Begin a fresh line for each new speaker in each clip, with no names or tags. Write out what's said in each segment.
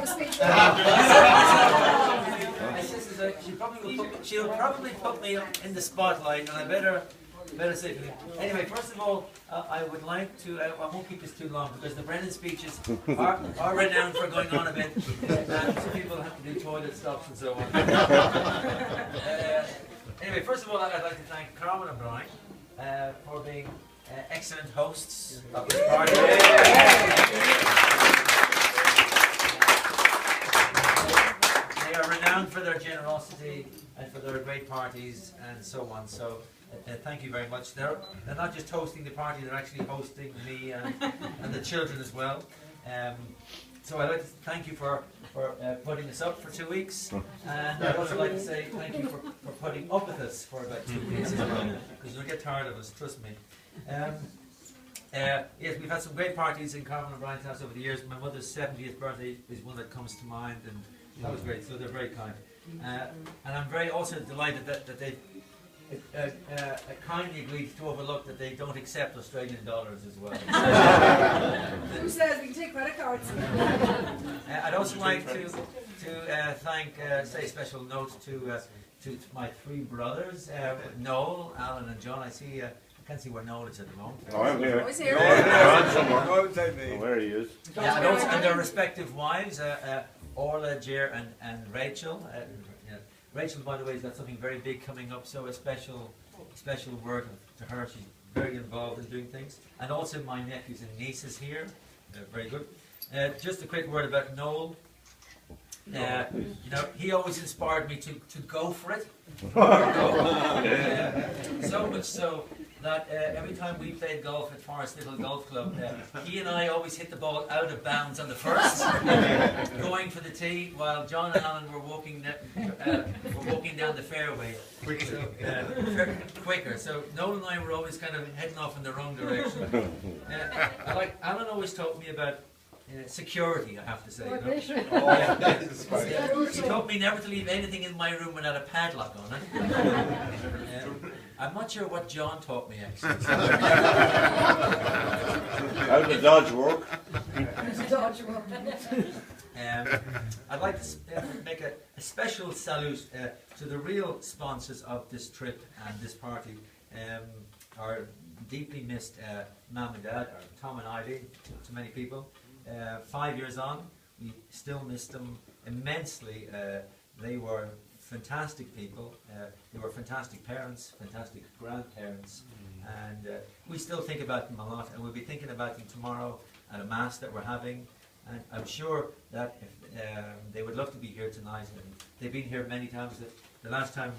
the speech.
She'll probably put me in the spotlight, and I better say it. Anyway, first of all, I would like to. I won't keep this too long because the Brennan speeches are renowned for going on a bit, and some people have to do toilet stops and so on. Anyway, first of all, I'd like to thank Carmen and Brian for being excellent hosts of this party. They are renowned for their generosity and for their great parties and so on. So thank you very much. They're not just hosting the party; they're actually hosting me and the children as well. So I'd like to thank you for putting us up for 2 weeks, and I'd also like to say thank you for putting up with us for about 2 weeks as well, because you'll get tired of us, trust me. Yes, we've had some great parties in Carmen and Brian's house over the years. My mother's 70th birthday is one that comes to mind, and that was great, so they're very kind. And I'm very also delighted that they kindly agreed to overlook that they don't accept Australian dollars as well.
Who says we can take credit cards?
I'd also like to say a special note to my 3 brothers, Noel, Alan and John. I can't see where Noel is at the moment.
Oh, I'm here.
Oh, he's here.
Where he is.
Yeah, and their respective wives, Orla, Jer and Rachel. Rachel, by the way, has got something very big coming up, so a special word to her. She's very involved in doing things. And also my nephews and nieces here. Very good. Just a quick word about Noel. He always inspired me to go for it. So much so that every time we played golf at Forest Little Golf Club, he and I always hit the ball out of bounds on the first, going for the tee, while John and Alan were walking down the fairway. Quicker. So Noel and I were always kind of heading off in the wrong direction. Alan always taught me about security, I have to say. He taught me never to leave anything in my room without a padlock on it. I'm not sure what John taught me actually.
How did the dodge work?
I'd like to make a special salute to the real sponsors of this trip and this party. Our deeply missed Mum and Dad, or Tom and Ivy, to many people. 5 years on, we still miss them immensely. They were fantastic people. They were fantastic parents, fantastic grandparents, and we still think about them a lot. And we'll be thinking about them tomorrow at a mass that we're having. And I'm sure that if, they would love to be here tonight. And they've been here many times. The last time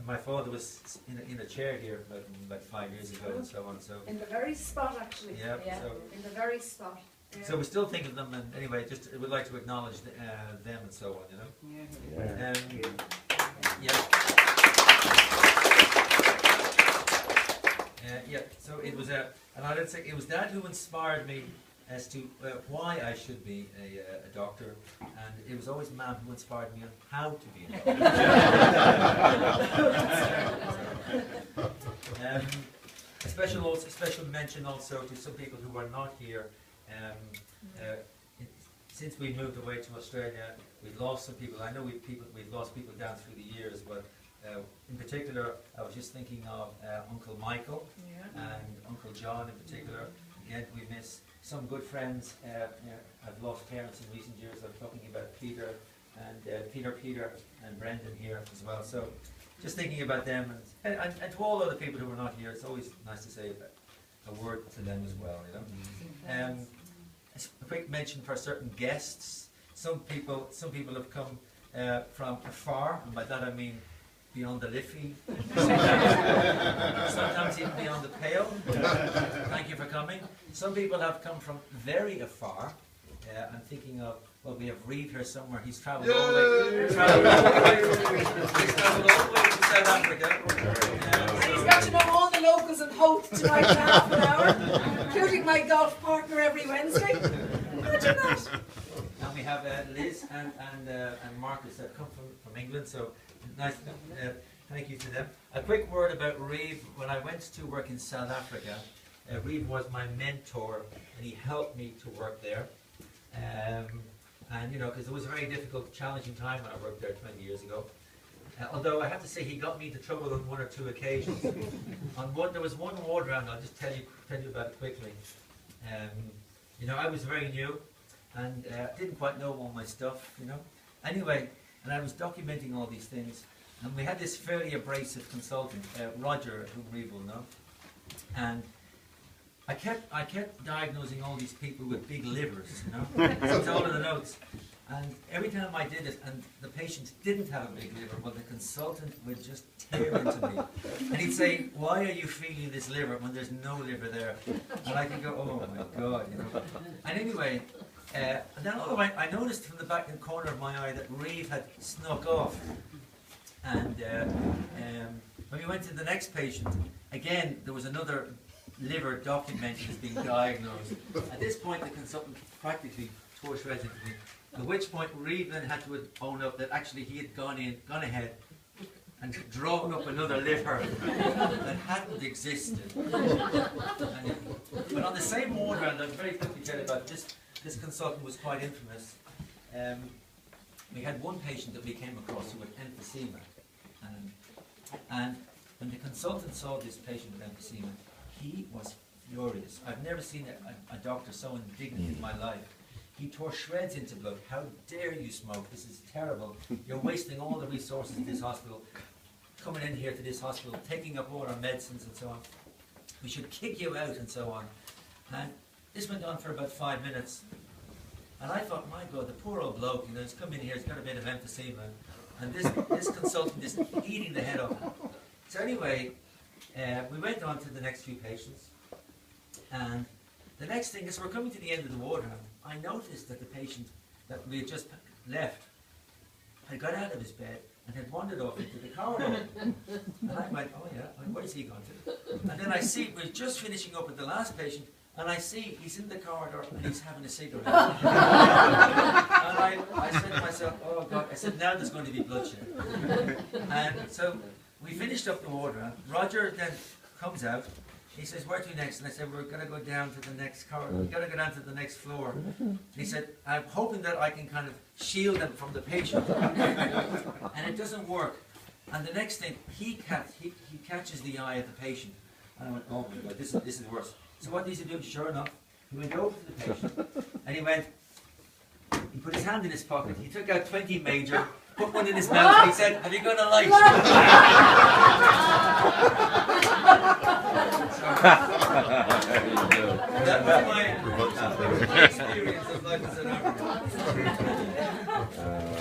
my father was in a chair here about 5 years ago, and so on. So
in the very spot, actually.
Yeah. So,
in the very spot. Yeah.
So we still think of them, and anyway, just would like to acknowledge them and so on, So it was and I'd say it was that who inspired me as to why I should be a doctor, and it was always Mum who inspired me on how to be a doctor. A special mention also to some people who are not here. Since we moved away to Australia, we've lost some people. I know we've lost people down through the years, but in particular, I was just thinking of Uncle Michael and Uncle John in particular. Again, we miss some good friends. I've lost parents in recent years. I'm talking about Peter and Peter and Brendan here as well. So just thinking about them and to all other people who are not here, it's always nice to say a word to them as well, A quick mention for certain guests. Some people have come from afar, and by that I mean beyond the Liffey, sometimes even beyond the Pale. Thank you for coming. Some people have come from very afar. I'm thinking of, well, we have Reeve here somewhere. He's travelled all the way. He's travelled all the way to South Africa.
He's got to know all the locals in Howth tonight for half an hour, including my golf partner every Wednesday. Imagine that.
And we have Liz and Marcus that come from England, so nice. Thank you to them. A quick word about Reeve. When I went to work in South Africa, Reeve was my mentor, and he helped me to work there. And you know, because it was a very difficult, challenging time when I worked there 20 years ago. Although I have to say, he got me into trouble on 1 or 2 occasions. There was one ward round. I'll just tell you about it quickly. You know, I was very new and didn't quite know all my stuff. You know. Anyway, and I was documenting all these things, and we had this fairly abrasive consultant, Roger, whom we will know, and I kept diagnosing all these people with big livers, you know. It's all in the notes. And every time I did it, and the patient didn't have a big liver, well, the consultant would just tear into me. And he'd say, "Why are you feeling this liver when there's no liver there?" And I could go, "Oh my God," you know. And anyway, and then all the way, I noticed from the back corner of my eye that Reeve had snuck off. And when we went to the next patient, again, there was another liver documented as being diagnosed. At this point, the consultant practically tore shreds into me. At which point, Reeve then had to own up that actually he had gone ahead and drawn up another liver that hadn't existed. But on the same ward round, I'm very quickly tell you about this consultant was quite infamous. We had one patient that we came across who had emphysema, and when the consultant saw this patient with emphysema, he was furious. I've never seen a doctor so indignant in my life. He tore shreds into blood. "How dare you smoke? This is terrible. You're wasting all the resources of this hospital, coming in here to this hospital, taking up all our medicines and so on. We should kick you out," and so on. And this went on for about 5 minutes. And I thought, my God, the poor old bloke, you know, he's come in here, he's got a bit of emphysema, and this consultant is eating the head off him. So anyway, we went on to the next few patients, and the next thing is we're coming to the end of the ward round. I noticed that the patient that we had just left had got out of his bed and had wandered off into the corridor. And I went, "Oh yeah, where's he gone to?" And then I see, we're just finishing up with the last patient, and I see he's in the corridor and he's having a cigarette. And I said to myself, "Oh God," I said, "now there's going to be bloodshed." And so we finished up the ward round. Roger then comes out. He says, "Where to next?" And I said, "We're going to go down to the next corridor. We've got to go down to the next floor." And he said, "I'm hoping that I can kind of shield them from the patient." And it doesn't work. And the next thing, he catches the eye of the patient. And I went, "Oh my God, this is worse." So what does he do? Sure enough, he went over to the patient, and he put his hand in his pocket. He took out 20 major, put one in his mouth, and he said, "Have you got a light?" That was my experience of life as an African.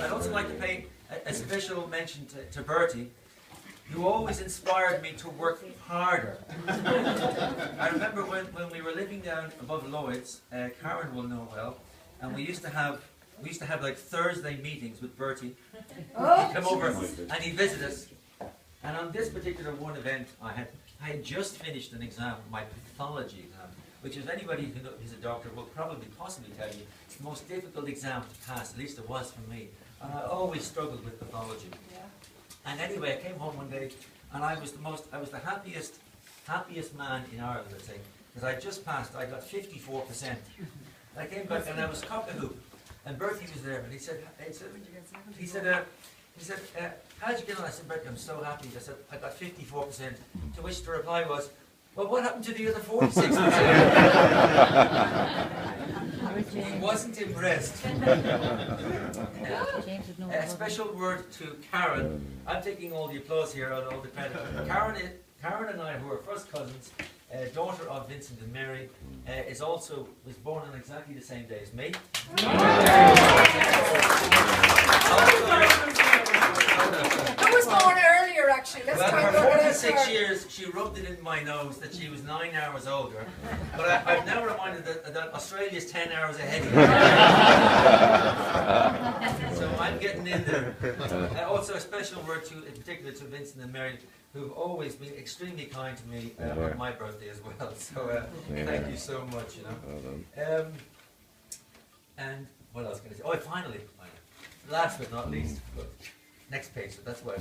I'd also like to pay a special mention to Bertie, who always inspired me to work harder. I remember when we were living down above Lloyd's, Karen will know well, and we used to have like Thursday meetings with Bertie. He'd come over and he'd visit us. And on this particular one event, I had just finished an exam, my pathology exam, which is anybody who is a doctor will probably possibly tell you it's the most difficult exam to pass. At least it was for me. And I always struggled with pathology. Yeah. And anyway, I came home one day, and I was the happiest man in Ireland, I'd say, because I just passed. I got 54%. I came back and I was cock-a-hoop, and Bertie was there, and he said, "How'd you get on?" I said, "Bertie, I'm so happy." I said, "I got 54%." To which the reply was, "Well, what happened to the other 46%?" He wasn't impressed. A special word to Karen. I'm taking all the applause here and all the credit. Karen and I, who are first cousins, daughter of Vincent and Mary, was born on exactly the same day as me.
I was born earlier, actually.
Well, for 46 years, she rubbed it in my nose that she was 9 hours older. But I've now reminded that Australia's 10 hours ahead of me. So I'm getting in there. Also, a special word in particular to Vincent and Mary, who've always been extremely kind to me on my birthday as well. So thank you so much. And what else can I say? Oh, finally, last but not least, next page. So that's why.